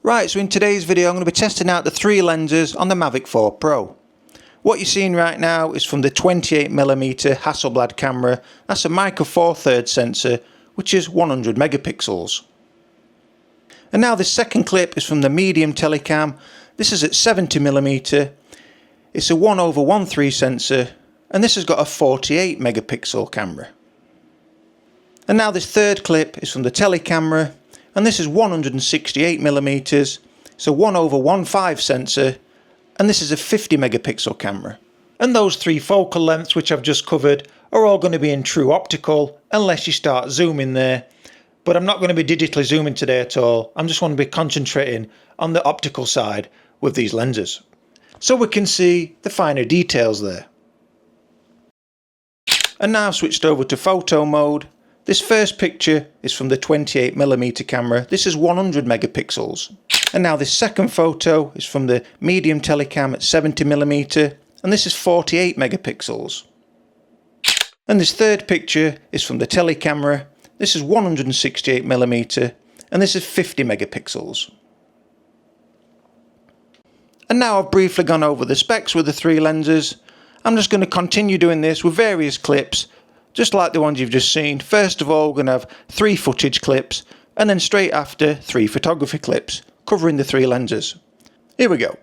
Right, so in today's video I'm going to be testing out the three lenses on the Mavic 4 Pro. What you're seeing right now is from the 28mm Hasselblad camera. That's a micro four thirds sensor, which is 100 megapixels. And now this second clip is from the medium telecam. This is at 70mm. It's a 1/1.3 sensor, and this has got a 48 megapixel camera. And now this third clip is from the tele camera, and this is 168mm. It's a 1/1.5 sensor, and this is a 50 megapixel camera. And those three focal lengths which I've just covered are all going to be in true optical unless you start zooming there. But I'm not going to be digitally zooming today at all. I'm just going to be concentrating on the optical side with these lenses, so we can see the finer details there. And now I've switched over to photo mode. This first picture is from the 28mm camera. This is 100 megapixels. And now this second photo is from the medium telecam at 70mm, and this is 48 megapixels. And this third picture is from the tele camera. This is 168mm, and this is 50 megapixels. And now I've briefly gone over the specs with the three lenses. I'm just going to continue doing this with various clips, just like the ones you've just seen. First of all, we're going to have three footage clips, and then straight after, three photography clips, covering the three lenses. Here we go.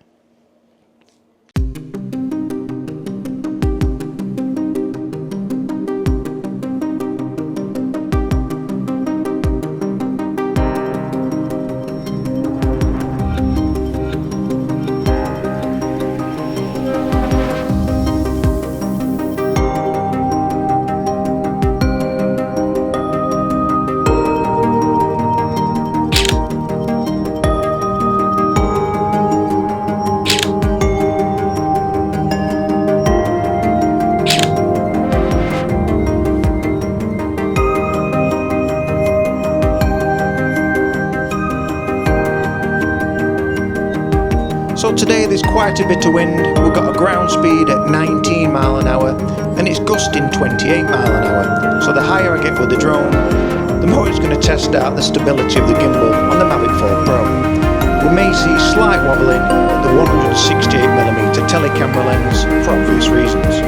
So today there's quite a bit of wind. We've got a ground speed at 19 mile an hour and it's gusting 28 mile an hour. So the higher I get with the drone, the more it's going to test out the stability of the gimbal on the Mavic 4 Pro. We may see slight wobbling at the 168mm telecamera lens for obvious reasons.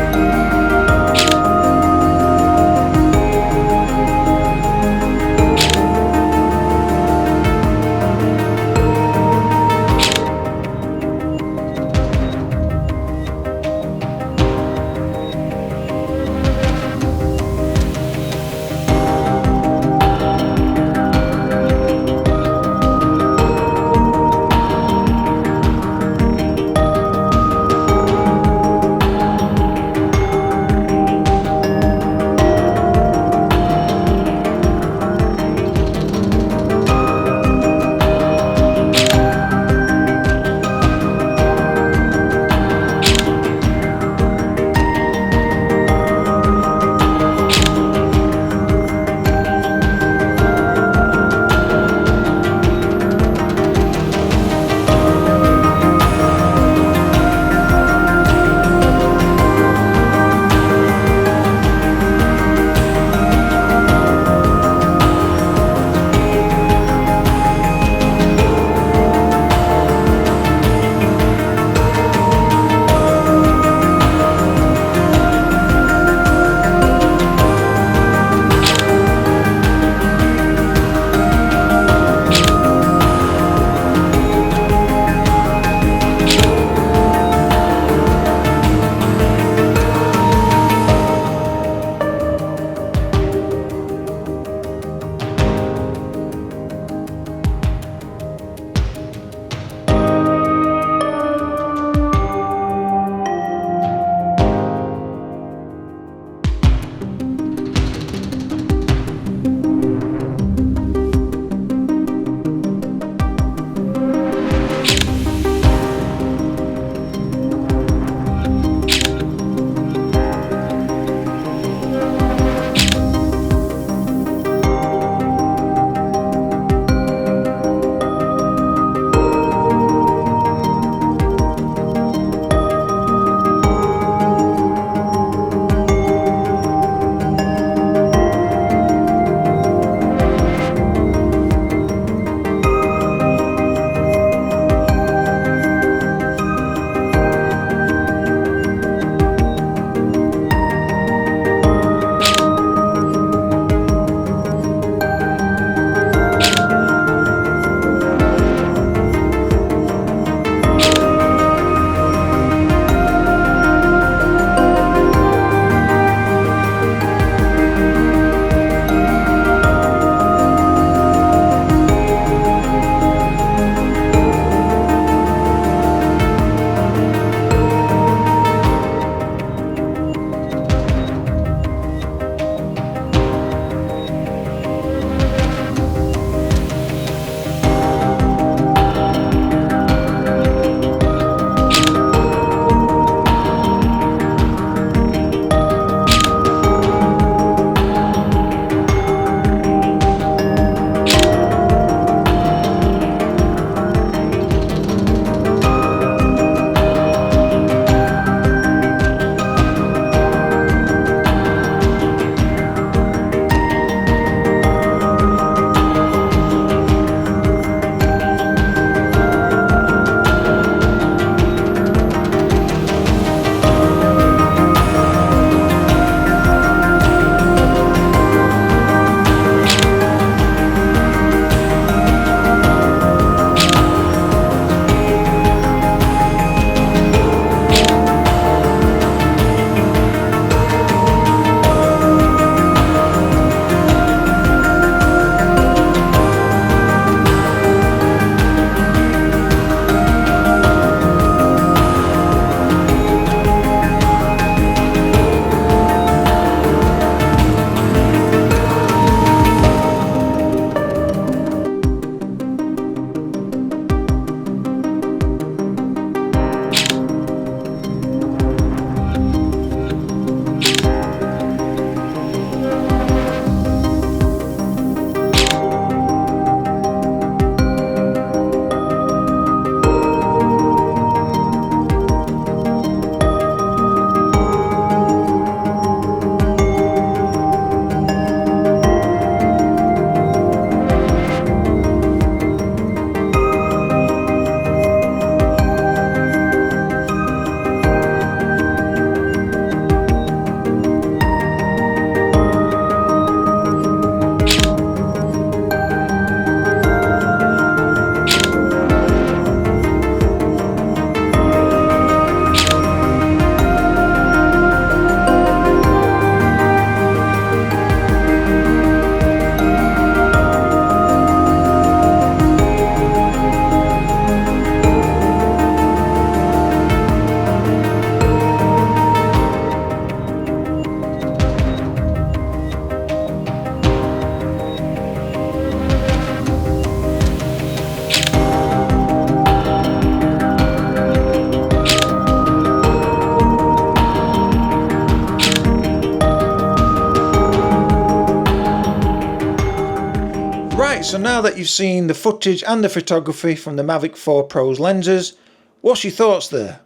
So now that you've seen the footage and the photography from the Mavic 4 Pro's lenses, what's your thoughts there?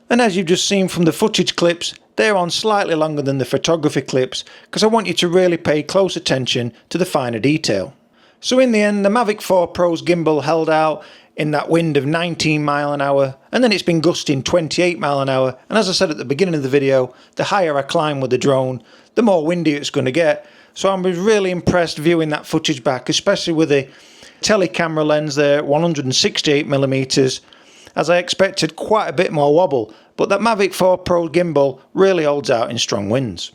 And as you've just seen from the footage clips, they're on slightly longer than the photography clips because I want you to really pay close attention to the finer detail. So in the end, the Mavic 4 Pro's gimbal held out in that wind of 19 mile an hour, and then it's been gusting 28 mile an hour, and as I said at the beginning of the video, the higher I climb with the drone, the more windy it's going to get. So I was really impressed viewing that footage back, especially with the tele camera lens there, 168mm, as I expected quite a bit more wobble, but that Mavic 4 Pro gimbal really holds out in strong winds.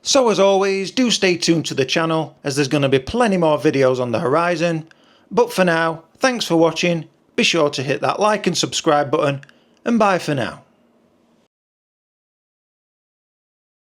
So as always, do stay tuned to the channel as there's going to be plenty more videos on the horizon. But for now, thanks for watching, be sure to hit that like and subscribe button, and bye for now.